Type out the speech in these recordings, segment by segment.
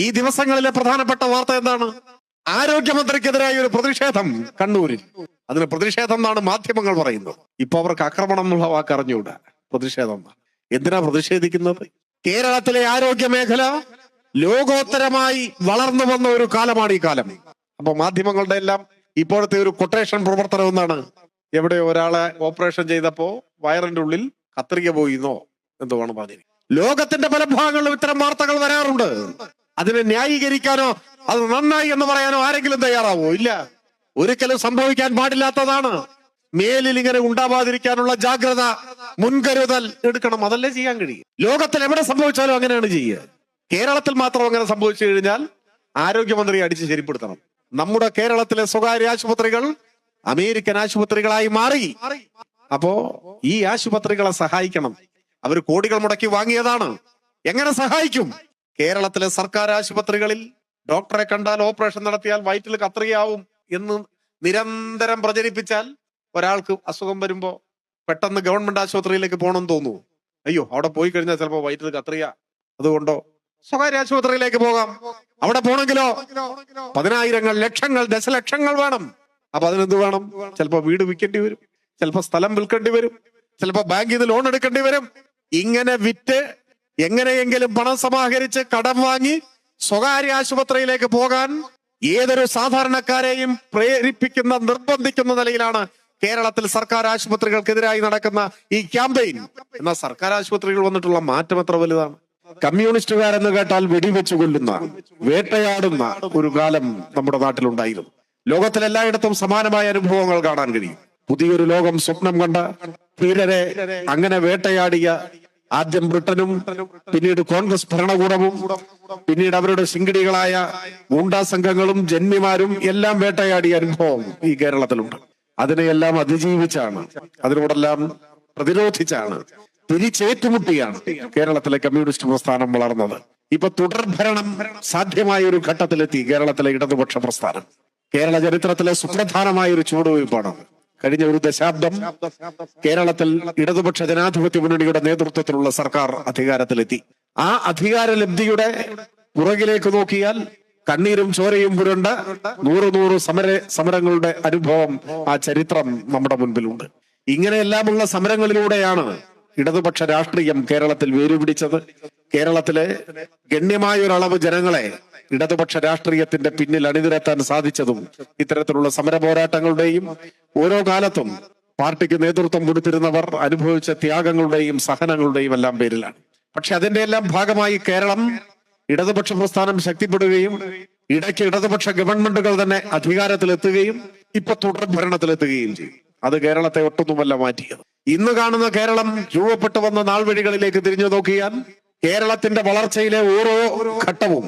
ഈ ദിവസങ്ങളിലെ പ്രധാനപ്പെട്ട വാർത്ത എന്താണ്? ആരോഗ്യമന്ത്രിക്കെതിരായ ഒരു പ്രതിഷേധം കണ്ണൂരിൽ. അതിന് പ്രതിഷേധം എന്നാണ് മാധ്യമങ്ങൾ പറയുന്നത്. ഇപ്പൊ അവർക്ക് ആക്രമണം എന്നുള്ള വാക്ക് അറിഞ്ഞുകൂടാ. പ്രതിഷേധം എന്തിനാ പ്രതിഷേധിക്കുന്നത്? കേരളത്തിലെ ആരോഗ്യ മേഖല ലോകോത്തരമായി വളർന്നു വന്ന ഒരു കാലമാണ് ഈ കാലം. അപ്പൊ മാധ്യമങ്ങളുടെ എല്ലാം ഇപ്പോഴത്തെ ഒരു കൊട്ടേഷൻ പ്രവർത്തനം എന്നാണ്, എവിടെ ഒരാളെ ഓപ്പറേഷൻ ചെയ്തപ്പോ വയറിന്റെ ഉള്ളിൽ കത്രിക പോയിന്നോ എന്തുവാണ് പറഞ്ഞത്. ലോകത്തിന്റെ പല ഭാഗങ്ങളിലും ഇത്തരം വാർത്തകൾ വരാറുണ്ട്. അതിനെ ന്യായീകരിക്കാനോ അത് നന്നായി എന്ന് പറയാനോ ആരെങ്കിലും തയ്യാറാവോ? ഇല്ല. ഒരിക്കലും സംഭവിക്കാൻ പാടില്ലാത്തതാണ്. മേലിൽ ഇങ്ങനെ ഉണ്ടാവാതിരിക്കാനുള്ള ജാഗ്രത, മുൻകരുതൽ എടുക്കണം. അതല്ലേ ചെയ്യാൻ കഴിയും. ലോകത്തിൽ എവിടെ സംഭവിച്ചാലും അങ്ങനെയാണ് ചെയ്യുക. കേരളത്തിൽ മാത്രം അങ്ങനെ സംഭവിച്ചു കഴിഞ്ഞാൽ ആരോഗ്യമന്ത്രിയെ അടിച്ച് ശരിപ്പെടുത്തണം. നമ്മുടെ കേരളത്തിലെ സ്വകാര്യ ആശുപത്രികൾ അമേരിക്കൻ ആശുപത്രികളായി മാറി. അപ്പോ ഈ ആശുപത്രികളെ സഹായിക്കണം. അവർ കോടികൾ മുടക്കി വാങ്ങിയതാണ്. എങ്ങനെ സഹായിക്കും? കേരളത്തിലെ സർക്കാർ ആശുപത്രികളിൽ ഡോക്ടറെ കണ്ടാൽ ഓപ്പറേഷൻ നടത്തിയാൽ വയറ്റിൽ കത്രികയാവും എന്ന് നിരന്തരം പ്രചരിപ്പിച്ചാൽ ഒരാൾക്ക് അസുഖം വരുമ്പോ പെട്ടെന്ന് ഗവൺമെന്റ് ആശുപത്രിയിലേക്ക് പോകണമെന്ന് തോന്നുന്നു. അയ്യോ, അവിടെ പോയി കഴിഞ്ഞാൽ ചിലപ്പോ വയറ്റിൽ കത്രിക, അതുകൊണ്ടോ സ്വകാര്യ ആശുപത്രിയിലേക്ക് പോകാം. അവിടെ പോണെങ്കിലോ 10,000-ങ്ങൾ, ലക്ഷങ്ങൾ, ദശലക്ഷങ്ങൾ വേണം. അപ്പൊ അതിനെന്ത് വേണം? ചിലപ്പോ വീട് വിൽക്കേണ്ടി വരും, ചിലപ്പോ സ്ഥലം വിൽക്കേണ്ടി വരും, ചിലപ്പോ ബാങ്കിൽ നിന്ന് ലോൺ എടുക്കേണ്ടി വരും. ഇങ്ങനെ വിറ്റ് എങ്ങനെയെങ്കിലും പണം സമാഹരിച്ച് കടം വാങ്ങി സ്വകാര്യ ആശുപത്രിയിലേക്ക് പോകാൻ ഏതൊരു സാധാരണക്കാരെയും പ്രേരിപ്പിക്കുന്ന, നിർബന്ധിക്കുന്ന നിലയിലാണ് കേരളത്തിൽ സർക്കാർ ആശുപത്രികൾക്കെതിരായി നടക്കുന്ന ഈ ക്യാമ്പയിൻ. എന്നാൽ സർക്കാർ ആശുപത്രികൾ വന്നിട്ടുള്ള മാറ്റം എത്ര വലുതാണ്. കമ്മ്യൂണിസ്റ്റുകാരെന്ന് കേട്ടാൽ വെടിവെച്ചു കൊല്ലുന്ന, വേട്ടയാടുന്ന ഒരു കാലം നമ്മുടെ നാട്ടിലുണ്ടായിരുന്നു. ലോകത്തിലെല്ലായിടത്തും സമാനമായ അനുഭവങ്ങൾ കാണാൻ കഴിയും. പുതിയൊരു ലോകം സ്വപ്നം കണ്ട ധീരരെ അങ്ങനെ വേട്ടയാടിയ ആദ്യം ബ്രിട്ടനും, പിന്നീട് കോൺഗ്രസ് ഭരണകൂടവും, പിന്നീട് അവരുടെ ശിങ്കിടികളായ ഗൂണ്ടാ സംഘങ്ങളും ജന്മിമാരും എല്ലാം വേട്ടയാടിയ അനുഭവം ഈ കേരളത്തിലുണ്ട്. അതിനെയെല്ലാം അതിജീവിച്ചാണ്, അതിനോടെല്ലാം പ്രതിരോധിച്ചാണ്, തിരിച്ചേറ്റുമുട്ടിയാണ് കേരളത്തിലെ കമ്മ്യൂണിസ്റ്റ് പ്രസ്ഥാനം വളർന്നത്. ഇപ്പൊ തുടർഭരണം സാധ്യമായ ഒരു ഘട്ടത്തിലെത്തി കേരളത്തിലെ ഇടതുപക്ഷ പ്രസ്ഥാനം. കേരള ചരിത്രത്തിലെ സുപ്രധാനമായ ഒരു ചുവടുവയ്പ്പാണ്. കഴിഞ്ഞ ഒരു ദശാബ്ദം കേരളത്തിൽ ഇടതുപക്ഷ ജനാധിപത്യ മുന്നണിയുടെ നേതൃത്വത്തിലുള്ള സർക്കാർ അധികാരത്തിലെത്തി. ആ അധികാരലബ്ധിയുടെ പുറകിലേക്ക് നോക്കിയാൽ കണ്ണീരും ചോരയും പുരണ്ട 100 സമരങ്ങളുടെ അനുഭവം, ആ ചരിത്രം നമ്മുടെ മുൻപിലുണ്ട്. ഇങ്ങനെയെല്ലാമുള്ള സമരങ്ങളിലൂടെയാണ് ഇടതുപക്ഷ രാഷ്ട്രീയം കേരളത്തിൽ വേരുപിടിച്ചത്. കേരളത്തിലെ ഗണ്യമായ ഒരളവ് ജനങ്ങളെ ഇടതുപക്ഷ രാഷ്ട്രീയത്തിന്റെ പിന്നിൽ അണിനിരത്താൻ സാധിച്ചതും ഇത്തരത്തിലുള്ള സമര പോരാട്ടങ്ങളുടെയും ഓരോ കാലത്തും പാർട്ടിക്ക് നേതൃത്വം കൊടുത്തിരുന്നവർ അനുഭവിച്ച ത്യാഗങ്ങളുടെയും സഹനങ്ങളുടെയും എല്ലാം പേരിലാണ്. പക്ഷെ അതിന്റെ എല്ലാം ഭാഗമായി കേരളം ഇടതുപക്ഷ പ്രസ്ഥാനം ശക്തിപ്പെടുകയും ഇടയ്ക്ക് ഇടതുപക്ഷ ഗവൺമെന്റുകൾ തന്നെ അധികാരത്തിലെത്തുകയും ഇപ്പൊ തുടർ ഭരണത്തിലെത്തുകയും ചെയ്യും. അത് കേരളത്തെ ഒട്ടൊന്നുമല്ല മാറ്റിയത്. ഇന്ന് കാണുന്ന കേരളം രൂപപ്പെട്ടു വന്ന നാൾവഴികളിലേക്ക് തിരിഞ്ഞു നോക്കിയാൽ കേരളത്തിന്റെ വളർച്ചയിലെ ഓരോ ഘട്ടവും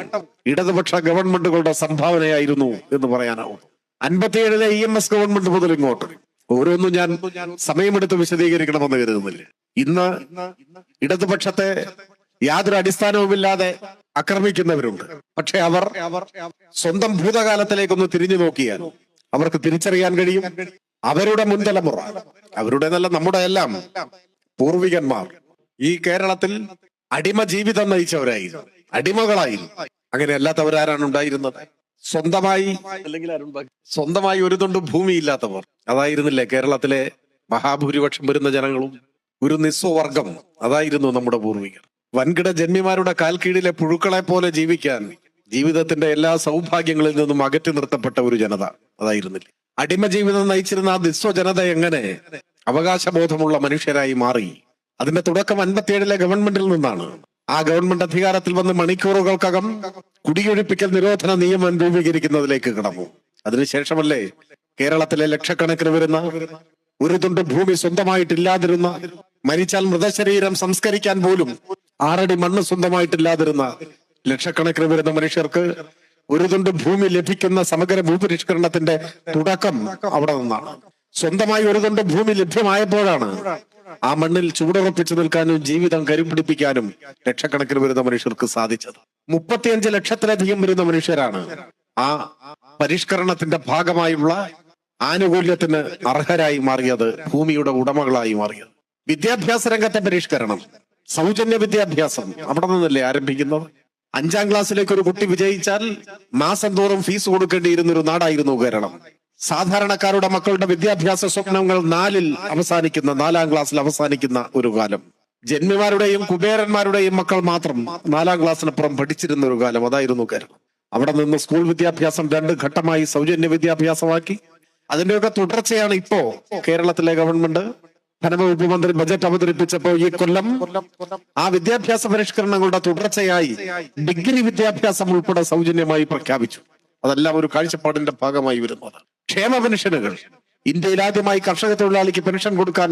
ഇടതുപക്ഷ ഗവൺമെന്റുകളുടെ സംഭാവനയായിരുന്നു എന്ന് പറയാനാവും. 57-ലെ EMS ഗവൺമെന്റ് മുതൽ ഇങ്ങോട്ട് ഓരോന്നും ഞാൻ സമയമെടുത്ത് വിശദീകരിക്കണമെന്ന് കരുതുന്നില്ല. ഇന്ന് ഇടതുപക്ഷത്തെ യാതൊരു അടിസ്ഥാനവുമില്ലാതെ ആക്രമിക്കുന്നവരുണ്ട്. പക്ഷെ അവർ സ്വന്തം ഭൂതകാലത്തിലേക്കൊന്ന് തിരിഞ്ഞു നോക്കിയാൽ അവർക്ക് തിരിച്ചറിയാൻ കഴിയും, അവരുടെ മുൻതലമുറ, അവരുടെ നല്ല നമ്മുടെ എല്ലാം പൂർവികന്മാർ ഈ കേരളത്തിൽ അടിമ ജീവിതം നയിച്ചവരായി, അടിമകളായി. അങ്ങനെ അല്ലാത്തവരാരാണ് ഉണ്ടായിരുന്നത്? സ്വന്തമായി ഒരു തൊണ്ട് ഭൂമി ഇല്ലാത്തവർ അതായിരുന്നില്ലേ കേരളത്തിലെ മഹാഭൂരിപക്ഷം വരുന്ന ജനങ്ങളും? ഒരു നിസ്വവർഗം അതായിരുന്നു നമ്മുടെ പൂർവികർ. വൻകിട ജന്മിമാരുടെ കാൽ കീഴിലെ പുഴുക്കളെ പോലെ ജീവിക്കാൻ, ജീവിതത്തിന്റെ എല്ലാ സൗഭാഗ്യങ്ങളിൽ നിന്നും അകറ്റി നിർത്തപ്പെട്ട ഒരു ജനത അതായിരുന്നില്ലേ? അടിമ ജീവിതം നയിച്ചിരുന്ന ആ നിസ്വ ജനത എങ്ങനെ അവകാശബോധമുള്ള മനുഷ്യരായി മാറി? അതിന്റെ തുടക്കം 57-ലെ ഗവൺമെന്റിൽ നിന്നാണ്. ആ ഗവൺമെന്റ് അധികാരത്തിൽ വന്ന് മണിക്കൂറുകൾക്കകം കുടിയൊഴിപ്പിക്കൽ നിരോധന നിയമം രൂപീകരിക്കുന്നതിലേക്ക് കടന്നു. അതിനുശേഷമല്ലേ കേരളത്തിലെ ലക്ഷക്കണക്കിന് വരുന്ന, ഒരു തുണ്ട് ഭൂമി സ്വന്തമായിട്ടില്ലാതിരുന്ന, മരിച്ചാൽ മൃതശരീരം സംസ്കരിക്കാൻ പോലും 6 അടി മണ്ണ് സ്വന്തമായിട്ടില്ലാതിരുന്ന ലക്ഷക്കണക്കിന് വരുന്ന മനുഷ്യർക്ക് ഒരു തുണ്ട് ഭൂമി ലഭിക്കുന്ന സമഗ്ര ഭൂപരിഷ്കരണത്തിന്റെ തുടക്കം അവിടെ നിന്നാണ്. സ്വന്തമായി ഒരു തുണ്ട് ഭൂമി ലഭ്യമായപ്പോഴാണ് ആ മണ്ണിൽ ചൂടുറപ്പിച്ചു നിൽക്കാനും ജീവിതം കരുപിടിപ്പിക്കാനും ലക്ഷക്കണക്കിന് വരുന്ന മനുഷ്യർക്ക് സാധിച്ചത്. 35 ലക്ഷത്തിലധികം വരുന്ന മനുഷ്യരാണ് ആ പരിഷ്കരണത്തിന്റെ ഭാഗമായുള്ള ആനുകൂല്യത്തിന് അർഹരായി മാറിയത്, ഭൂമിയുടെ ഉടമകളായി മാറിയത്. വിദ്യാഭ്യാസ രംഗത്തെ പരിഷ്കരണം, സൗജന്യ വിദ്യാഭ്യാസം അവിടെ നിന്നല്ലേ ആരംഭിക്കുന്നത്? 5ാം ക്ലാസ്സിലേക്ക് ഒരു കുട്ടി വിജയിച്ചാൽ മാസം തോറും ഫീസ് കൊടുക്കേണ്ടിയിരുന്ന ഒരു നാടായിരുന്നു കേരളം. സാധാരണക്കാരുടെ മക്കളുടെ വിദ്യാഭ്യാസ സ്വപ്നങ്ങൾ 4ാം ക്ലാസ്സിൽ അവസാനിക്കുന്ന ഒരു കാലം. ജന്മിമാരുടെയും കുബേരന്മാരുടെയും മക്കൾ മാത്രം 4ാം ക്ലാസ്സിനപ്പുറം പഠിച്ചിരുന്ന ഒരു കാലം അതായിരുന്നു കേരളം. അവിടെ നിന്ന് സ്കൂൾ വിദ്യാഭ്യാസം 2 ഘട്ടമായി സൗജന്യ വിദ്യാഭ്യാസമാക്കി. അതിന്റെയൊക്കെ തുടർച്ചയാണ് ഇപ്പോ കേരളത്തിലെ ഗവൺമെന്റ് ധനവകുപ്പ് മന്ത്രി ബജറ്റ് അവതരിപ്പിച്ചപ്പോൾ ഈ കൊല്ലം ആ വിദ്യാഭ്യാസ പരിഷ്കരണങ്ങളുടെ തുടർച്ചയായി ഡിഗ്രി വിദ്യാഭ്യാസം ഉൾപ്പെടെ സൗജന്യമായി പ്രഖ്യാപിച്ചു. അതെല്ലാം ഒരു കാഴ്ചപ്പാടിന്റെ ഭാഗമായി വരുന്നത്. ക്ഷേമ പെൻഷനുകൾ, ഇന്ത്യയിൽ ആദ്യമായി കർഷക തൊഴിലാളിക്ക് പെൻഷൻ കൊടുക്കാൻ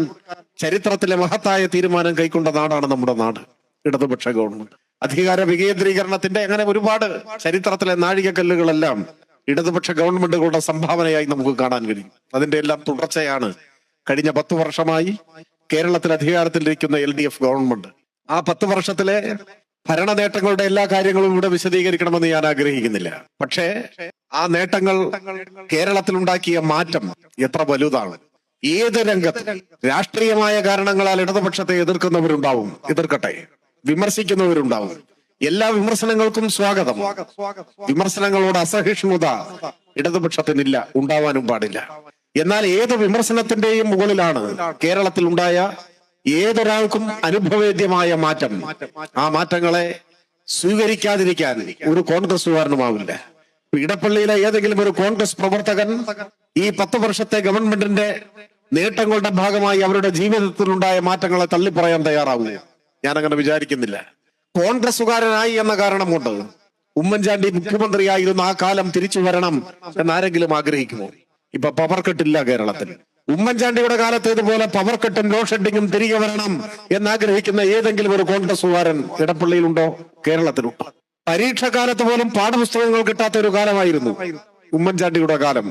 ചരിത്രത്തിലെ മഹത്തായ തീരുമാനം കൈക്കൊണ്ട നാടാണ് നമ്മുടെ നാട്, ഇടതുപക്ഷ ഗവൺമെന്റ്. അധികാര വികേന്ദ്രീകരണത്തിന്റെ അങ്ങനെ ഒരുപാട് ചരിത്രത്തിലെ നാഴികക്കല്ലുകളെല്ലാം ഇടതുപക്ഷ ഗവൺമെന്റുകളുടെ സംഭാവനയായി നമുക്ക് കാണാൻ കഴിയും. അതിന്റെ എല്ലാം തുടർച്ചയാണ് കഴിഞ്ഞ 10 വർഷമായി കേരളത്തിൽ അധികാരത്തിലിരിക്കുന്ന LDF ഗവൺമെന്റ്. ആ 10 വർഷത്തിലെ ഭരണ നേട്ടങ്ങളുടെ എല്ലാ കാര്യങ്ങളും ഇവിടെ വിശദീകരിക്കണമെന്ന് ഞാൻ ആഗ്രഹിക്കുന്നില്ല. പക്ഷേ ആ നേട്ടങ്ങൾ കേരളത്തിൽ ഉണ്ടാക്കിയ മാറ്റം എത്ര വലുതാണ്. ഏത് രംഗത്ത് രാഷ്ട്രീയമായ കാരണങ്ങളാൽ ഇടതുപക്ഷത്തെ എതിർക്കുന്നവരുണ്ടാവും, എതിർക്കട്ടെ. വിമർശിക്കുന്നവരുണ്ടാവും. എല്ലാ വിമർശനങ്ങൾക്കും സ്വാഗതം. വിമർശനങ്ങളോട് അസഹിഷ്ണുത ഇടതുപക്ഷത്തിനില്ല, ഉണ്ടാവാനും പാടില്ല. എന്നാൽ ഏത് വിമർശനത്തിന്റെയും മുകളിലാണ് കേരളത്തിൽ ഉണ്ടായ ഏതൊരാൾക്കും അനുഭവേദ്യമായ മാറ്റം. ആ മാറ്റങ്ങളെ സ്വീകരിക്കാതിരിക്കാൻ ഒരു കോൺഗ്രസുകാരനുമാവില്ല. ഇടപ്പള്ളിയിലെ ഏതെങ്കിലും ഒരു കോൺഗ്രസ് പ്രവർത്തകൻ ഈ 10 വർഷത്തെ ഗവൺമെന്റിന്റെ നേട്ടങ്ങളുടെ ഭാഗമായി അവരുടെ ജീവിതത്തിലുണ്ടായ മാറ്റങ്ങളെ തള്ളിപ്പറയാൻ തയ്യാറാവുക? ഞാൻ അങ്ങനെ വിചാരിക്കുന്നില്ല. കോൺഗ്രസുകാരനായി എന്ന കാരണം കൊണ്ട് ഉമ്മൻചാണ്ടി മുഖ്യമന്ത്രിയായിരുന്ന ആ കാലം തിരിച്ചു വരണം എന്നാരെങ്കിലും ആഗ്രഹിക്കുമോ? ഇപ്പൊ പവർ കട്ടില്ല കേരളത്തിൽ. ഉമ്മൻചാണ്ടിയുടെ കാലത്ത് ഇതുപോലെ പവർ കട്ടും ലോഡ് ഷെഡിങ്ങും തിരികെ വരണം എന്നാഗ്രഹിക്കുന്ന ഏതെങ്കിലും ഒരു കോൺഗ്രസുകാരൻ ഇടപ്പള്ളിയിലുണ്ടോ? കേരളത്തിലുണ്ടോ? പരീക്ഷാകാലത്ത് പോലും പാഠപുസ്തകങ്ങൾ കിട്ടാത്ത ഒരു കാലമായിരുന്നു ഉമ്മൻചാണ്ടിയുടെ കാലം.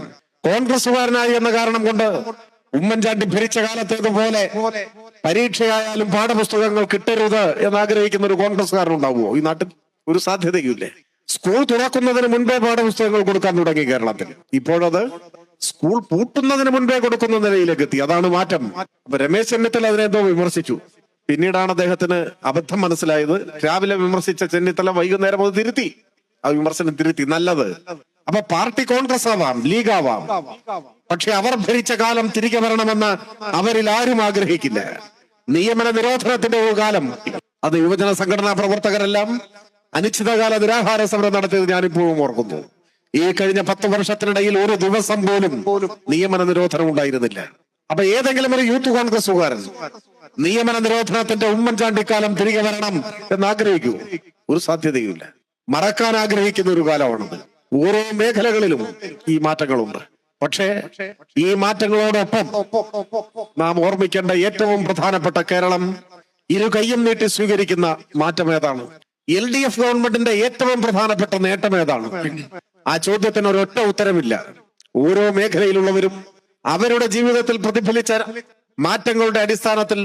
കോൺഗ്രസുകാരനായി എന്ന കാരണം കൊണ്ട് ഉമ്മൻചാണ്ടി ഭരിച്ച കാലത്തേതുപോലെ പരീക്ഷയായാലും പാഠപുസ്തകങ്ങൾ കിട്ടരുത് എന്നാഗ്രഹിക്കുന്ന ഒരു കോൺഗ്രസ്സുകാരൻ ഉണ്ടാവുമോ ഈ നാട്ടിൽ? ഒരു സാധ്യതയുമില്ലേ. സ്കൂൾ തുറക്കുന്നതിന് മുൻപേ പാഠപുസ്തകങ്ങൾ കൊടുക്കാൻ തുടങ്ങി കേരളത്തിൽ. ഇപ്പോഴത് സ്കൂൾ പൂട്ടുന്നതിന് മുൻപേ കൊടുക്കുന്ന നിലയിലേക്ക് എത്തി. അതാണ് മാറ്റം. അപ്പൊ രമേശ് ചെന്നിത്തല അതിനെന്തോ വിമർശിച്ചു. പിന്നീടാണ് അദ്ദേഹത്തിന് അബദ്ധം മനസ്സിലായത്. രാവിലെ വിമർശിച്ച ചെന്നിത്തല വൈകുന്നേരം അത് തിരുത്തി. ആ വിമർശനം തിരുത്തി. നല്ലത്. അപ്പൊ പാർട്ടി കോൺഗ്രസ് ആവാം, ലീഗ് ആവാം, പക്ഷെ അവർ ഭരിച്ച കാലം തിരികെ വരണമെന്ന് അവരിൽ ആരും ആഗ്രഹിക്കില്ല. നിയമന നിരോധനത്തിന്റെ ഒരു കാലം, അത് യുവജന സംഘടനാ പ്രവർത്തകരെല്ലാം അനിശ്ചിതകാല നിരാഹാര സമരം നടത്തിയത് ഞാനിപ്പോഴും ഓർക്കുന്നു. ഈ കഴിഞ്ഞ 10 വർഷത്തിനിടയിൽ ഒരു ദിവസം പോലും നിയമന നിരോധനം ഉണ്ടായിരുന്നില്ല. അപ്പൊ ഏതെങ്കിലും ഒരു യൂത്ത് കോൺഗ്രസുകാരൻ നിയമന നിരോധനത്തിന്റെ ഉമ്മൻചാണ്ടിക്കാലം തിരികെ വരണം എന്നാഗ്രഹിക്കൂ? ഒരു സാധ്യതയുമില്ല. മറക്കാൻ ആഗ്രഹിക്കുന്ന ഒരു കാലമാണത്. ഓരോ മേഖലകളിലും ഈ മാറ്റങ്ങളുണ്ട്. പക്ഷേ ഈ മാറ്റങ്ങളോടൊപ്പം നാം ഓർമ്മിക്കേണ്ട ഏറ്റവും പ്രധാനപ്പെട്ട കേരളം ഇരു കൈയും നീട്ടി സ്വീകരിക്കുന്ന മാറ്റം ഏതാണ്? LDF ഗവൺമെന്റിന്റെ ഏറ്റവും പ്രധാനപ്പെട്ട നേട്ടം ഏതാണ്? ആ ചോദ്യത്തിന് ഒരൊറ്റ ഉത്തരമില്ല. ഓരോ മേഖലയിലുള്ളവരും അവരുടെ ജീവിതത്തിൽ പ്രതിഫലിച്ച മാറ്റങ്ങളുടെ അടിസ്ഥാനത്തിൽ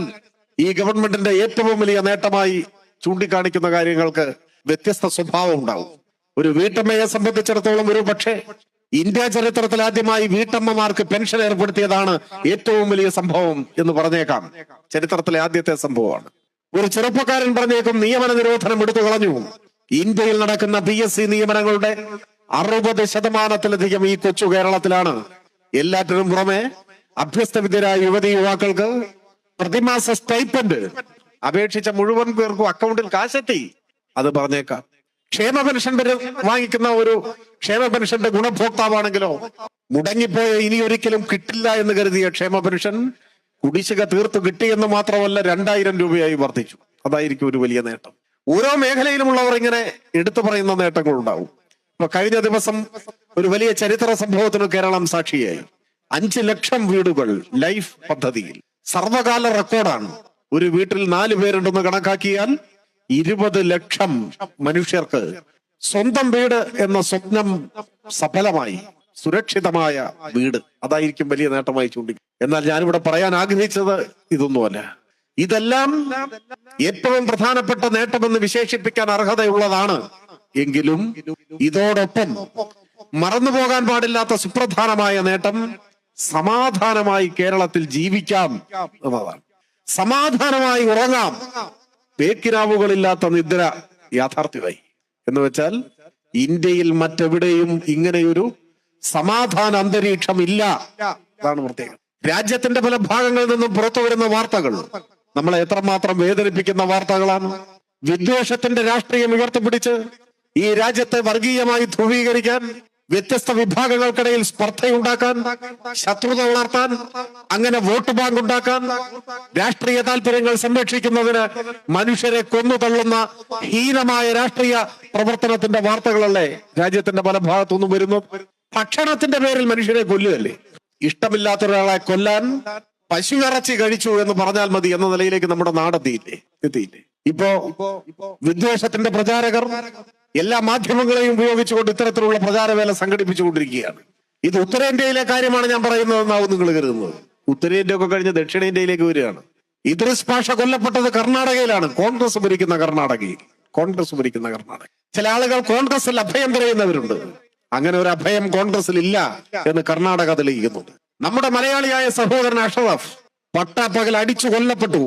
ഈ ഗവൺമെന്റിന്റെ ഏറ്റവും വലിയ നേട്ടമായി ചൂണ്ടിക്കാണിക്കുന്ന കാര്യങ്ങൾക്ക് വ്യത്യസ്ത സ്വഭാവം ഉണ്ടാവും. ഒരു വീട്ടമ്മയെ സംബന്ധിച്ചിടത്തോളം ഒരു പക്ഷേ ഇന്ത്യ ചരിത്രത്തിൽ ആദ്യമായി വീട്ടമ്മമാർക്ക് പെൻഷൻ ഏർപ്പെടുത്തിയതാണ് ഏറ്റവും വലിയ സംഭവം എന്ന് പറഞ്ഞേക്കാം. ചരിത്രത്തിലെ ആദ്യത്തെ സംഭവമാണ്. ഒരു ചെറുപ്പക്കാരൻ പറഞ്ഞേക്കും നിയമന നിരോധനം എടുത്തു കളഞ്ഞു. ഇന്ത്യയിൽ നടക്കുന്ന PSC നിയമനങ്ങളുടെ 60% ഈ കൊച്ചു കേരളത്തിലാണ്. എല്ലാറ്റിനും പുറമെ അഭ്യസ്ത വിദ്യരായ യുവതി യുവാക്കൾക്ക് പ്രതിമാസ സ്റ്റൈപ്പൻഡ് അപേക്ഷിച്ച മുഴുവൻ പേർക്കും അക്കൗണ്ടിൽ കാശെത്തി. അത് പറഞ്ഞേക്കാം. ക്ഷേമ പെൻഷൻ വാങ്ങിക്കുന്ന ഒരു ക്ഷേമ പെൻഷന്റെ ഗുണഭോക്താവാണെങ്കിലോ മുടങ്ങിപ്പോയ ഇനി ഒരിക്കലും കിട്ടില്ല എന്ന് കരുതിയ ക്ഷേമ പെൻഷൻ കുടിശ്ശിക തീർത്തു കിട്ടിയെന്ന് മാത്രമല്ല 2000 രൂപയായി വർദ്ധിച്ചു. അതായിരിക്കും ഒരു വലിയ നേട്ടം. ഓരോ മേഖലയിലുമുള്ളവർ ഇങ്ങനെ എടുത്തു പറയുന്ന നേട്ടങ്ങൾ ഉണ്ടാവും. ഇപ്പൊ കഴിഞ്ഞ ദിവസം ഒരു വലിയ ചരിത്ര സംഭവത്തിന് കേരളം സാക്ഷിയായി. 5 ലക്ഷം വീടുകൾ ലൈഫ് പദ്ധതിയിൽ. സർവകാല റെക്കോർഡാണ്. ഒരു വീട്ടിൽ 4 പേരുണ്ടെന്ന് കണക്കാക്കിയാൽ 20 ലക്ഷം മനുഷ്യർക്ക് സ്വന്തം വീട് എന്ന സ്വപ്നം സഫലമായി. സുരക്ഷിതമായ വീട്, അതായിരിക്കും വലിയ നേട്ടമായി ചൂണ്ടി. എന്നാൽ ഞാനിവിടെ പറയാൻ ആഗ്രഹിച്ചത് ഇതൊന്നുമല്ല. ഇതെല്ലാം ഏറ്റവും പ്രധാനപ്പെട്ട നേട്ടമെന്ന് വിശേഷിപ്പിക്കാൻ അർഹതയുള്ളതാണ്. എങ്കിലും ഇതോടൊപ്പം മറന്നുപോകാൻ പാടില്ലാത്ത സുപ്രധാനമായ നേട്ടം സമാധാനമായി കേരളത്തിൽ ജീവിക്കാം എന്നതാണ്. സമാധാനമായി ഉറങ്ങാം. പേക്കിനാവുകളില്ലാത്ത നിദ്ര യാഥാർത്ഥ്യമായി. എന്ന് വെച്ചാൽ ഇന്ത്യയിൽ മറ്റെവിടെയും ഇങ്ങനെയൊരു സമാധാന അന്തരീക്ഷം ഇല്ല. അതാണ് പ്രത്യേകം. രാജ്യത്തിന്റെ പല ഭാഗങ്ങളിൽ നിന്നും പുറത്തു വരുന്ന വാർത്തകൾ നമ്മളെ എത്രമാത്രം വേദനിപ്പിക്കുന്ന വാർത്തകളാണ്. വിദ്വേഷത്തിന്റെ രാഷ്ട്രീയം ഉയർത്തിപ്പിടിച്ച് ഈ രാജ്യത്തെ വർഗീയമായി ധ്രുവീകരിക്കാൻ, വ്യത്യസ്ത വിഭാഗങ്ങൾക്കിടയിൽ സ്പർദ്ധയുണ്ടാക്കാൻ, ശത്രുത വളർത്താൻ, അങ്ങനെ വോട്ട് ബാങ്ക് ഉണ്ടാക്കാൻ, രാഷ്ട്രീയ താല്പര്യങ്ങൾ സംരക്ഷിക്കുന്നതിന് മനുഷ്യരെ കൊന്നു തള്ളുന്ന ഹീനമായ രാഷ്ട്രീയ പ്രവർത്തനത്തിന്റെ വാർത്തകളല്ലേ രാജ്യത്തിന്റെ പല ഭാഗത്തുനിന്നും വരുന്നു. ഭക്ഷണത്തിന്റെ പേരിൽ മനുഷ്യരെ കൊല്ലുകയല്ലേ. ഇഷ്ടമില്ലാത്ത ഒരാളെ കൊല്ലാൻ പശുവിറച്ചി കഴിച്ചു എന്ന് പറഞ്ഞാൽ മതി എന്ന നിലയിലേക്ക് നമ്മുടെ നാടെത്തിയില്ലേ. ഇപ്പോ വിദ്വേഷത്തിന്റെ പ്രചാരകർ എല്ലാ മാധ്യമങ്ങളെയും ഉപയോഗിച്ചുകൊണ്ട് ഇത്തരത്തിലുള്ള പ്രചാരവേല സംഘടിപ്പിച്ചുകൊണ്ടിരിക്കുകയാണ്. ഇത് ഉത്തരേന്ത്യയിലെ കാര്യമാണ് ഞാൻ പറയുന്നതെന്നാവും നിങ്ങൾ കരുതുന്നത്. ഉത്തരേന്ത്യ ഒക്കെ കഴിഞ്ഞ് ദക്ഷിണേന്ത്യയിലേക്ക് വരികയാണ്. ഇദ്രിസ് പാഷ കൊല്ലപ്പെട്ടത് കർണാടകയിലാണ്. കോൺഗ്രസ് ഭരിക്കുന്ന കർണാടക. ചില ആളുകൾ കോൺഗ്രസിൽ അഭയം തിരയുന്നവരുണ്ട്. അങ്ങനെ ഒരു അഭയം കോൺഗ്രസിൽ ഇല്ല എന്ന് കർണാടക തെളിയിക്കുന്നുണ്ട്. നമ്മുടെ മലയാളിയായ സഹോദരൻ അഷറഫ് പട്ടാപ്പകൽ അടിച്ചു കൊല്ലപ്പെട്ടു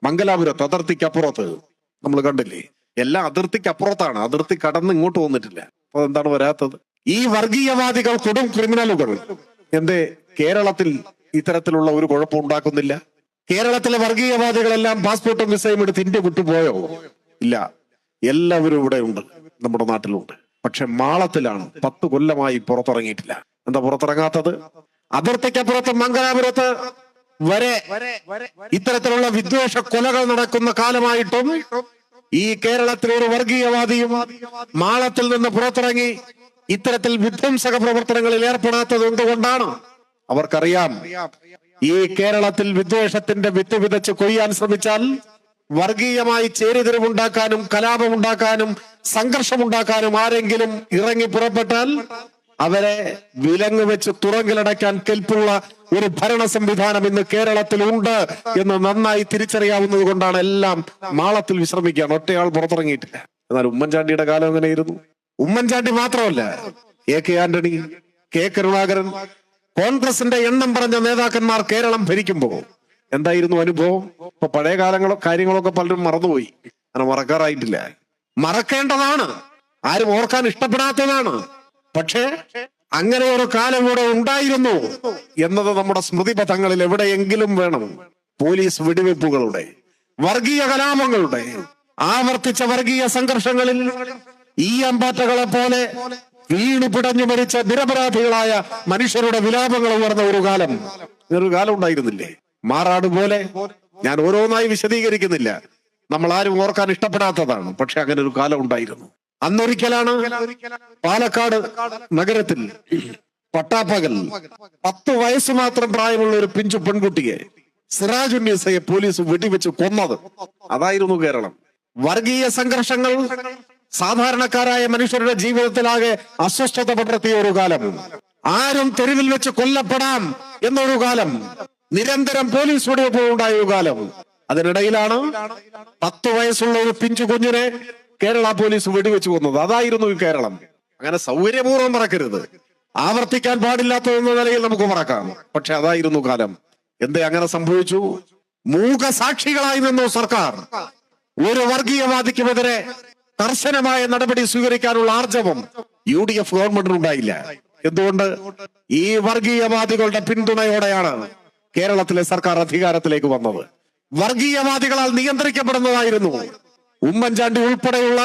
മംഗലാപുരത്ത്, അതിർത്തിക്കപ്പുറത്ത്. നമ്മൾ കണ്ടില്ലേ, എല്ലാം അതിർത്തിക്കപ്പുറത്താണ്. അതിർത്തി കടന്ന് ഇങ്ങോട്ട് വന്നിട്ടില്ല. അപ്പൊ എന്താണ് വരാത്തത്? ഈ വർഗീയവാദികൾ, കൊടും ക്രിമിനലുകൾ എന്തേ കേരളത്തിൽ ഇത്തരത്തിലുള്ള ഒരു കുഴപ്പം ഉണ്ടാക്കുന്നില്ല? കേരളത്തിലെ വർഗീയവാദികളെല്ലാം പാസ്പോർട്ടും വിസയും എടുത്ത് ഇന്ത്യ വിട്ടുപോയോ? ഇല്ല, എല്ലാവരും ഇവിടെ ഉണ്ട്, നമ്മുടെ നാട്ടിലുണ്ട്. പക്ഷെ മാളത്തിലാണ്. 10 കൊല്ലമായി പുറത്തിറങ്ങിയിട്ടില്ല. എന്താ പുറത്തിറങ്ങാത്തത്? അതിർത്തിക്കപ്പുറത്ത് മംഗലാപുരത്ത് വരെ ഇത്തരത്തിലുള്ള വിദ്വേഷ കൊലകൾ നടക്കുന്ന കാലമായിട്ടും ഈ കേരളത്തിലെ ഒരു വർഗീയവാദിയും മാളത്തിൽ നിന്ന് പുറത്തിറങ്ങി ഇത്തരത്തിൽ വിധ്വംസക പ്രവർത്തനങ്ങളിൽ ഏർപ്പെടാത്തത് എന്തുകൊണ്ടാണ്? അവർക്കറിയാം, ഈ കേരളത്തിൽ വിദ്വേഷത്തിന്റെ വിത്ത് വിതച്ച് കൊയ്യാൻ ശ്രമിച്ചാൽ, വർഗീയമായി ചേരിതിരിവുണ്ടാക്കാനും കലാപമുണ്ടാക്കാനും സംഘർഷമുണ്ടാക്കാനും ആരെങ്കിലും ഇറങ്ങി പുറപ്പെട്ടാൽ അവരെ വിലങ്ങ് വെച്ച് തുറങ്കിലടയ്ക്കാൻ കെൽപ്പുള്ള ഒരു ഭരണ സംവിധാനം ഇന്ന് കേരളത്തിൽ ഉണ്ട് എന്ന് നന്നായി തിരിച്ചറിയാവുന്നത് കൊണ്ടാണ് എല്ലാം മാളത്തിൽ വിശ്രമിക്കുകയാണ്. ഒറ്റയാൾ പുറത്തിറങ്ങിയിട്ടില്ല. എന്നാൽ ഉമ്മൻചാണ്ടിയുടെ കാലം എങ്ങനെയായിരുന്നു? ഉമ്മൻചാണ്ടി മാത്രമല്ല, കെ ആന്റണി, കെ കരുണാകരൻ, കോൺഗ്രസിന്റെ എണ്ണം പറഞ്ഞ നേതാക്കന്മാർ കേരളം ഭരിക്കുമ്പോൾ എന്തായിരുന്നു അനുഭവം? ഇപ്പൊ പഴയ കാര്യങ്ങളൊക്കെ പലരും മറന്നുപോയി. അങ്ങനെ മറക്കാറായിട്ടില്ല. മറക്കേണ്ടതാണ്, ആരും ഓർക്കാൻ ഇഷ്ടപ്പെടാത്തതാണ്. പക്ഷേ അങ്ങനെ ഒരു കാലം കൂടെ ഉണ്ടായിരുന്നു എന്നത് നമ്മുടെ സ്മൃതിപഥങ്ങളിൽ എവിടെയെങ്കിലും വേണം. പോലീസ് വെടിവെപ്പുകളുടെ, വർഗീയ കലാപങ്ങളുടെ, ആവർത്തിച്ച വർഗീയ സംഘർഷങ്ങളിൽ ഈ അമ്പാറ്റകളെ പോലെ വീണു പിടഞ്ഞു മരിച്ച നിരപരാധികളായ മനുഷ്യരുടെ വിലാപങ്ങൾ ഉയർന്ന ഒരു കാലം ഉണ്ടായിരുന്നില്ലേ? മാറാട് പോലെ. ഞാൻ ഓരോന്നായി വിശദീകരിക്കുന്നില്ല, നമ്മൾ ആരും ഓർക്കാൻ ഇഷ്ടപ്പെടാത്തതാണ്. പക്ഷെ അങ്ങനെ ഒരു കാലം ഉണ്ടായിരുന്നു. അന്നൊരിക്കലാണ് പാലക്കാട് നഗരത്തിൽ പട്ടാപ്പകൽ 10 വയസ്സ് മാത്രം പ്രായമുള്ള ഒരു പിഞ്ചു പെൺകുട്ടിയെ, സിറാജുന്നീസയെ പോലീസ് വെടിവെച്ച് കൊന്നത്. അതായിരുന്നു കേരളം. വർഗീയ സംഘർഷങ്ങൾ സാധാരണക്കാരായ മനുഷ്യരുടെ ജീവിതത്തിലാകെ അസ്വസ്ഥത പടർത്തിയ ഒരു കാലം. ആരും തെരുവിൽ വെച്ച് കൊല്ലപ്പെടാം എന്നൊരു കാലം. നിരന്തരം പോലീസ് വെടിവെപ്പ് ഉണ്ടായ ഒരു കാലം. അതിനിടയിലാണ് 10 വയസ്സുള്ള ഒരു പിഞ്ചു കുഞ്ഞിനെ കേരള പോലീസ് വെടിവെച്ച് കൊന്നത്. അതായിരുന്നു ഈ കേരളം. അങ്ങനെ സൗകര്യപൂർവ്വം മറക്കരുത്. ആവർത്തിക്കാൻ പാടില്ലാത്തതെന്ന നിലയിൽ നമുക്ക് മറക്കാം. പക്ഷെ അതായിരുന്നു കാലം. എന്തേ അങ്ങനെ സംഭവിച്ചു? മൂകസാക്ഷികളായി നിന്നു സർക്കാർ. ഒരു വർഗീയവാദിക്കുമെതിരെ കർശനമായ നടപടി സ്വീകരിക്കാനുള്ള ആർജവം UDF ഗവൺമെന്റിനുണ്ടായില്ല. എന്തുകൊണ്ട്? ഈ വർഗീയവാദികളുടെ പിന്തുണയോടെയാണ് കേരളത്തിലെ സർക്കാർ അധികാരത്തിലേക്ക് വന്നത്. വർഗീയവാദികളാൽ നിയന്ത്രിക്കപ്പെടുന്നതായിരുന്നു ഉമ്മൻചാണ്ടി ഉൾപ്പെടെയുള്ള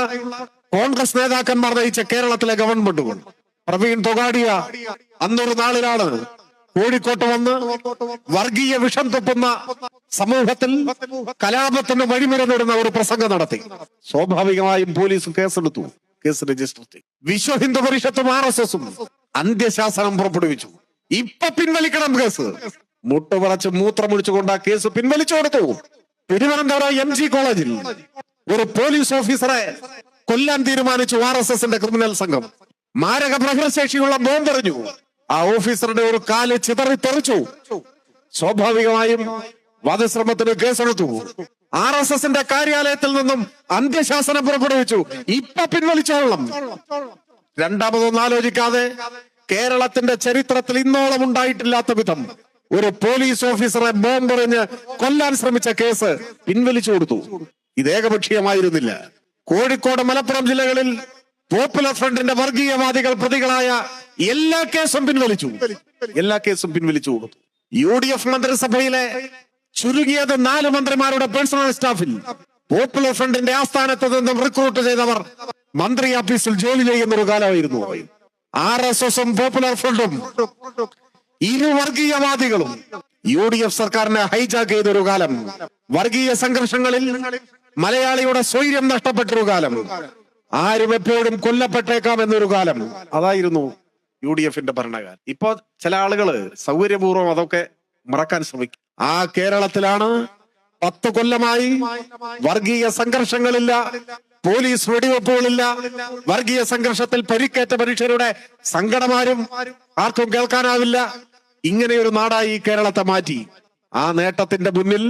കോൺഗ്രസ് നേതാക്കന്മാർ നയിച്ച കേരളത്തിലെ ഗവൺമെന്റുകൾ. പ്രവീൺ തൊഗാഡിയ അന്നൊരു നാളിലാണ് കോഴിക്കോട്ട് വന്ന് വർഗീയ വിഷം തുപ്പുന്ന സമൂഹത്തിൽ കലാപത്തിന് വഴിമരുന്നിടുന്ന ഒരു പ്രസംഗം നടത്തി. സ്വാഭാവികമായും പോലീസ് കേസെടുത്തു, കേസ് രജിസ്റ്റർ ചെയ്തു. വിശ്വ ഹിന്ദു പരിഷത്തും RSSും അന്ത്യശാസനം പുറപ്പെടുവിച്ചു. ഇപ്പൊ പിൻവലിക്കണം കേസ്. മുട്ടുപറച്ച് മൂത്രമൊഴിച്ചുകൊണ്ട് ആ കേസ് പിൻവലിച്ചു കൊടുത്തു. തിരുവനന്തപുരം MG കോളേജിൽ ഒരു പോലീസ് ഓഫീസറെ കൊല്ലാൻ തീരുമാനിച്ചു RSSന്റെ ക്രിമിനൽ സംഘം. മാരക പ്രഹരശേഷിയുള്ള ബോംബെറിഞ്ഞു. ആ ഓഫീസറുടെ ഒരു കാല് ചിതറിത്തെറിച്ചു. സ്വാഭാവികമായും വധശ്രമത്തിന് കേസെടുത്തു. RSSന്റെ കാര്യാലയത്തിൽ നിന്നും അന്ത്യശാസനം പുറപ്പെടുവിച്ചു. ഇപ്പൊ പിൻവലിച്ചോളണം. രണ്ടാമതൊന്നും ആലോചിക്കാതെ കേരളത്തിന്റെ ചരിത്രത്തിൽ ഇന്നോളം ഉണ്ടായിട്ടില്ലാത്ത വിധം ഒരു പോലീസ് ഓഫീസറെ ബോംബെറിഞ്ഞ് കൊല്ലാൻ ശ്രമിച്ച കേസ് പിൻവലിച്ചു കൊടുത്തു. ഇത് ഏകപക്ഷീയമായിരുന്നില്ല. കോഴിക്കോട്, മലപ്പുറം ജില്ലകളിൽ പോപ്പുലർ ഫ്രണ്ടിന്റെ വർഗീയവാദികൾ പ്രതികളായ എല്ലാ കേസും പിൻവലിച്ചു കൊടുത്തു. UDF മന്ത്രിസഭയിലെ ചുരുങ്ങിയത് 4 മന്ത്രിമാരുടെ പേഴ്സണൽ സ്റ്റാഫിൽ പോപ്പുലർ ഫ്രണ്ടിന്റെ ആസ്ഥാനത്ത് നിന്നും റിക്രൂട്ട് ചെയ്തവർ മന്ത്രി ഓഫീസിൽ ജോലി ചെയ്യുന്ന ഒരു കാലമായിരുന്നു. RSSും പോപ്പുലർ ഫ്രണ്ടും ഇരു വർഗീയവാദികളും UDF സർക്കാരിനെ ഹൈജാക്ക് ചെയ്തൊരു കാലം. വർഗീയ സംഘർഷങ്ങളിൽ മലയാളിയുടെ സ്വൈര്യം നഷ്ടപ്പെട്ടൊരു കാലം. ആരും എപ്പോഴും കൊല്ലപ്പെട്ടേക്കാം എന്നൊരു കാലം. അതായിരുന്നു UDFന്റെ ഭരണകാലം. ഇപ്പൊ ചില ആളുകള് സൗകര്യപൂർവ്വം അതൊക്കെ മറക്കാൻ ശ്രമിക്കും. ആ കേരളത്തിലാണ് 10 കൊല്ലമായി വർഗീയ സംഘർഷങ്ങളില്ല, പോലീസ് വെടിവെപ്പുകളില്ല, വർഗീയ സംഘർഷത്തിൽ പരിക്കേറ്റ മനുഷ്യരുടെ സങ്കടമാരും ആർക്കും കേൾക്കാനാവില്ല. ഇങ്ങനെയൊരു നാടായി കേരളത്തെ മാറ്റി. ആ നേട്ടത്തിന്റെ മുന്നിൽ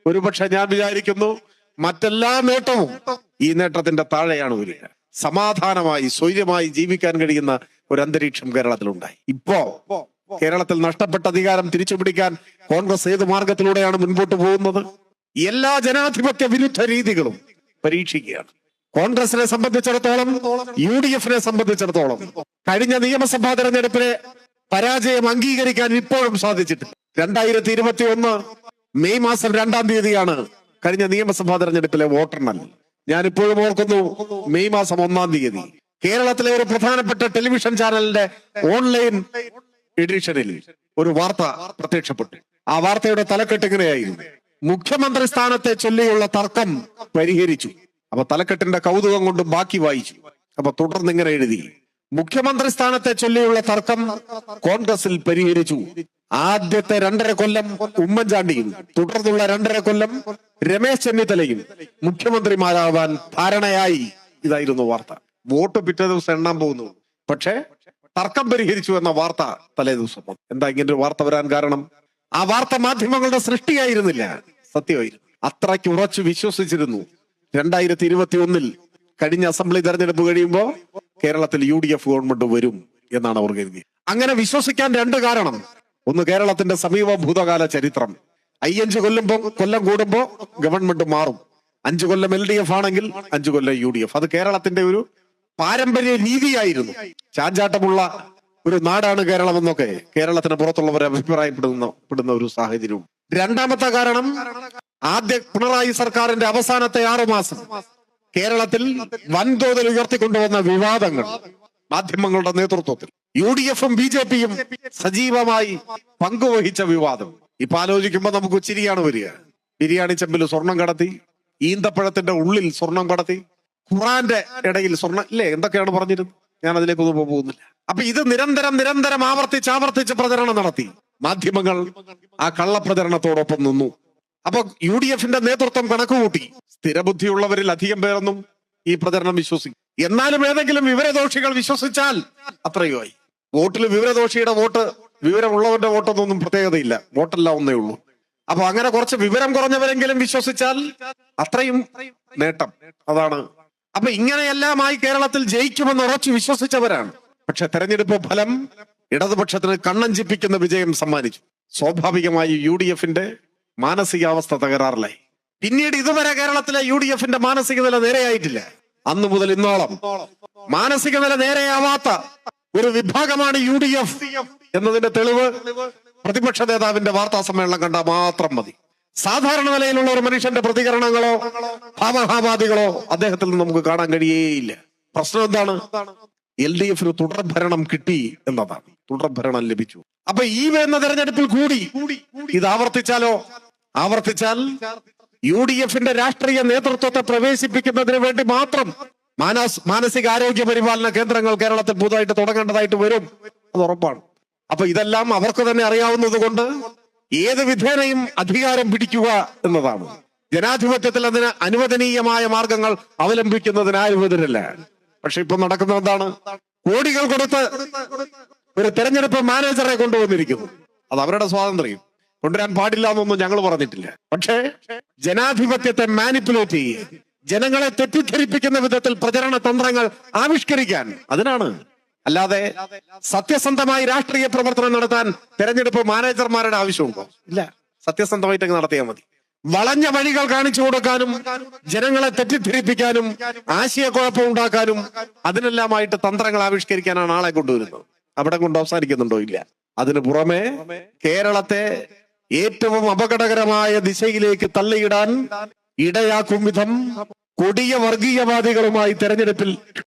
ഒരുപക്ഷെ ഞാൻ വിചാരിക്കുന്നു മറ്റെല്ലാ നേട്ടവും ഈ നേട്ടത്തിന്റെ താഴെയാണ് വരിക. സമാധാനമായി സ്വൈര്യമായി ജീവിക്കാൻ കഴിയുന്ന ഒരു അന്തരീക്ഷം കേരളത്തിലുണ്ടായി. ഇപ്പോ കേരളത്തിൽ നഷ്ടപ്പെട്ട അധികാരം തിരിച്ചുപിടിക്കാൻ കോൺഗ്രസ് ഏത് മാർഗത്തിലൂടെയാണ് മുൻപോട്ട് പോകുന്നത്? എല്ലാ ജനാധിപത്യ വിരുദ്ധ രീതികളും പരീക്ഷിക്കുകയാണ്. കോൺഗ്രസിനെ സംബന്ധിച്ചിടത്തോളം, UDFനെ സംബന്ധിച്ചിടത്തോളം കഴിഞ്ഞ നിയമസഭാ തെരഞ്ഞെടുപ്പിലെ പരാജയം അംഗീകരിക്കാൻ ഇപ്പോഴും സാധിച്ചിട്ടില്ല. 2021 മെയ് മാസം 2-ാം തീയതിയാണ് കഴിഞ്ഞ നിയമസഭാ തെരഞ്ഞെടുപ്പിലെ വോട്ടെണ്ണൽ. ഞാൻ ഇപ്പോഴും ഓർക്കുന്നു, മെയ് മാസം 1-ാം തീയതി കേരളത്തിലെ ഒരു പ്രധാനപ്പെട്ട ടെലിവിഷൻ ചാനലിന്റെ ഓൺലൈൻ എഡിഷനിൽ ഒരു വാർത്ത പ്രത്യക്ഷപ്പെട്ടു. ആ വാർത്തയുടെ തലക്കെട്ട് ഇങ്ങനെയായിരുന്നു: മുഖ്യമന്ത്രി സ്ഥാനത്തെ ചൊല്ലിയുള്ള തർക്കം പരിഹരിച്ചു. അപ്പൊ തലക്കെട്ടിന്റെ കൗതുകം കൊണ്ട് ബാക്കി വായിച്ചു. അപ്പൊ തുടർന്ന് ഇങ്ങനെ എഴുതി: മുഖ്യമന്ത്രി സ്ഥാനത്തെ ചൊല്ലിയുള്ള തർക്കം കോൺഗ്രസിൽ പരിഹരിച്ചു. ആദ്യത്തെ 2.5 കൊല്ലം ഉമ്മൻചാണ്ടിയും തുടർന്നുള്ള 2.5 കൊല്ലം രമേശ് ചെന്നിത്തലയും മുഖ്യമന്ത്രിമാരാവാൻ ധാരണയായി. ഇതായിരുന്നു വാർത്ത. വോട്ട് പിറ്റേ ദിവസം എണ്ണാൻ പോകുന്നു. പക്ഷേ തർക്കം പരിഹരിച്ചു എന്ന വാർത്ത തലേ ദിവസം വന്നു. എന്താ ഇങ്ങനെ ഒരു വാർത്ത വരാൻ കാരണം? ആ വാർത്ത മാധ്യമങ്ങളുടെ സൃഷ്ടിയായിരുന്നില്ല, സത്യമായിരുന്നു. അത്രയ്ക്ക് ഉറച്ചു വിശ്വസിച്ചിരുന്നു 2021 കഴിഞ്ഞ അസംബ്ലി തെരഞ്ഞെടുപ്പ് കഴിയുമ്പോ കേരളത്തിൽ UDF ഗവൺമെന്റ് വരും എന്നാണ് അവർ കരുതിയത്. അങ്ങനെ വിശ്വസിക്കാൻ 2 കാരണം. ഒന്ന്, കേരളത്തിന്റെ സമീപ ഭൂതകാല ചരിത്രം. 5 കൊല്ലം കൂടുമ്പോ ഗവൺമെന്റ് മാറും. 5 കൊല്ലം LDF ആണെങ്കിൽ 5 കൊല്ലം UDF. അത് കേരളത്തിന്റെ ഒരു പാരമ്പര്യ രീതിയായിരുന്നു. ചാഞ്ചാട്ടമുള്ള ഒരു നാടാണ് കേരളം എന്നൊക്കെ കേരളത്തിന് പുറത്തുള്ളവർ അഭിപ്രായപ്പെടുന്ന ഒരു സാഹചര്യവും. 2ാമത്തെ കാരണം, ആദ്യ പിണറായി സർക്കാരിന്റെ അവസാനത്തെ 6 മാസം കേരളത്തിൽ വൻതോതിൽ ഉയർത്തിക്കൊണ്ടുവന്ന വിവാദങ്ങൾ മാധ്യമങ്ങളുടെ നേതൃത്വത്തിൽ UDFും BJPയും സജീവമായി പങ്കുവഹിച്ച വിവാദം. ഇപ്പൊ ആലോചിക്കുമ്പോ നമുക്ക് ചിരിയാണ് വരിക. ബിരിയാണി ചെമ്പിൽ സ്വർണം കടത്തി, ഈന്തപ്പഴത്തിന്റെ ഉള്ളിൽ സ്വർണം കടത്തി, ഖുറാന്റെ ഇടയിൽ സ്വർണം, ഇല്ലേ, എന്തൊക്കെയാണ് പറഞ്ഞിരുന്നത്? ഞാൻ അതിലേക്കൊന്നും പോകുന്നില്ല. അപ്പൊ ഇത് നിരന്തരം ആവർത്തിച്ച് പ്രചരണം നടത്തി. മാധ്യമങ്ങൾ ആ കള്ളപ്രചരണത്തോടൊപ്പം നിന്നു. അപ്പൊ UDFന്റെ നേതൃത്വം കണക്കുകൂട്ടി. സ്ഥിരബുദ്ധിയുള്ളവരിൽ അധികം പേരൊന്നും ഈ പ്രചരണം വിശ്വസിക്കും. എന്നാലും ഏതെങ്കിലും വിവരദോഷികൾ വിശ്വസിച്ചാൽ അത്രയുമായി. വോട്ടിൽ വിവരദോഷിയുടെ വോട്ട് വിവരമുള്ളവന്റെ വോട്ടൊന്നും പ്രത്യേകതയില്ല. വോട്ടെല്ലാം ഒന്നേ ഉള്ളൂ. അപ്പൊ അങ്ങനെ കുറച്ച് വിവരം കുറഞ്ഞവരെങ്കിലും വിശ്വസിച്ചാൽ അത്രയും നേട്ടം. അതാണ്. അപ്പൊ ഇങ്ങനെയെല്ലാമായി കേരളത്തിൽ ജയിക്കുമെന്ന് ഉറച്ചു വിശ്വസിച്ചവരാണ്. പക്ഷെ തെരഞ്ഞെടുപ്പ് ഫലം ഇടതുപക്ഷത്തിന് കണ്ണഞ്ചിപ്പിക്കുന്ന വിജയം സമ്മാനിച്ചു. സ്വാഭാവികമായി UDFന്റെ മാനസികാവസ്ഥ തകരാറിലായി. പിന്നീട് ഇതുവരെ കേരളത്തിലെ UDFന്റെ മാനസിക നില നേരെയായിട്ടില്ല. അന്നു മുതൽ ഇന്നോളം മാനസിക നില നേരെയാവാത്ത ഒരു വിഭാഗമാണ് UDF എന്നതിന്റെ തെളിവ് പ്രതിപക്ഷ നേതാവിന്റെ വാർത്താ സമ്മേളനം കണ്ടാൽ മാത്രം മതി. സാധാരണ നിലയിലുള്ള ഒരു മനുഷ്യന്റെ പ്രതികരണങ്ങളോ ഭാവഹാവാദികളോ അദ്ദേഹത്തിൽ നിന്ന് നമുക്ക് കാണാൻ കഴിയേയില്ല. പ്രശ്നം എന്താണ്? LDFന് തുടർഭരണം കിട്ടി എന്നതാണ്. തുടർഭരണം ലഭിച്ചു. അപ്പൊ ഈ വരുന്ന തെരഞ്ഞെടുപ്പിൽ കൂടി ഇത് ആവർത്തിച്ചാൽ UDFന്റെ രാഷ്ട്രീയ നേതൃത്വത്തെ പ്രവേശിപ്പിക്കുന്നതിന് വേണ്ടി മാത്രം മാനസികാരോഗ്യ പരിപാലന കേന്ദ്രങ്ങൾ കേരളത്തിൽ പുതുതായിട്ട് തുടങ്ങേണ്ടതായിട്ട് വരും. അത് ഉറപ്പാണ്. അപ്പൊ ഇതെല്ലാം അവർക്ക് തന്നെ അറിയാവുന്നത് കൊണ്ട് ഏത് വിധേനയും അധികാരം പിടിക്കുക എന്നതാണ്. ജനാധിപത്യത്തിൽ അതിന് അനുവദനീയമായ മാർഗങ്ങൾ അവലംബിക്കുന്നതിന് ആരും എതിരല്ല. പക്ഷെ ഇപ്പൊ നടക്കുന്നത് എന്താണ്? കോടികൾ കൊടുത്ത് ഒരു തെരഞ്ഞെടുപ്പ് മാനേജറെ കൊണ്ടുവന്നിരിക്കുന്നു. അത് അവരുടെ സ്വാതന്ത്ര്യം. കൊണ്ടുവരാൻ പാടില്ല എന്നൊന്നും ഞങ്ങൾ പറഞ്ഞിട്ടില്ല. പക്ഷേ ജനാധിപത്യത്തെ മാനിപ്പുലേറ്റ് ചെയ്യുക, ജനങ്ങളെ തെറ്റിദ്ധരിപ്പിക്കുന്ന വിധത്തിൽ പ്രചരണ തന്ത്രങ്ങൾ ആവിഷ്കരിക്കാൻ, അതിനാണ്. അല്ലാതെ സത്യസന്ധമായി രാഷ്ട്രീയ പ്രവർത്തനം നടത്താൻ തെരഞ്ഞെടുപ്പ് മാനേജർമാരുടെ ആവശ്യമുണ്ടോ? ഇല്ല. സത്യസന്ധമായിട്ട് നടത്തിയാൽ മതി. വളഞ്ഞ വഴികൾ കാണിച്ചു കൊടുക്കാനും ജനങ്ങളെ തെറ്റിദ്ധരിപ്പിക്കാനും ആശയക്കുഴപ്പം ഉണ്ടാക്കാനും അതിനെല്ലാമായിട്ട് തന്ത്രങ്ങൾ ആവിഷ്കരിക്കാനാണ് ആളെ കൊണ്ടുവരുന്നത്. അവിടെ കൊണ്ട് അവസാനിക്കുന്നുണ്ടോ? ഇല്ല. അതിനു പുറമെ കേരളത്തെ ഏറ്റവും അപകടകരമായ ദിശയിലേക്ക് തള്ളിയിടാൻ ഇടയാക്കും വിധം കൊടിയ വർഗീയവാദികളുമായി തെരഞ്ഞെടുപ്പിൽ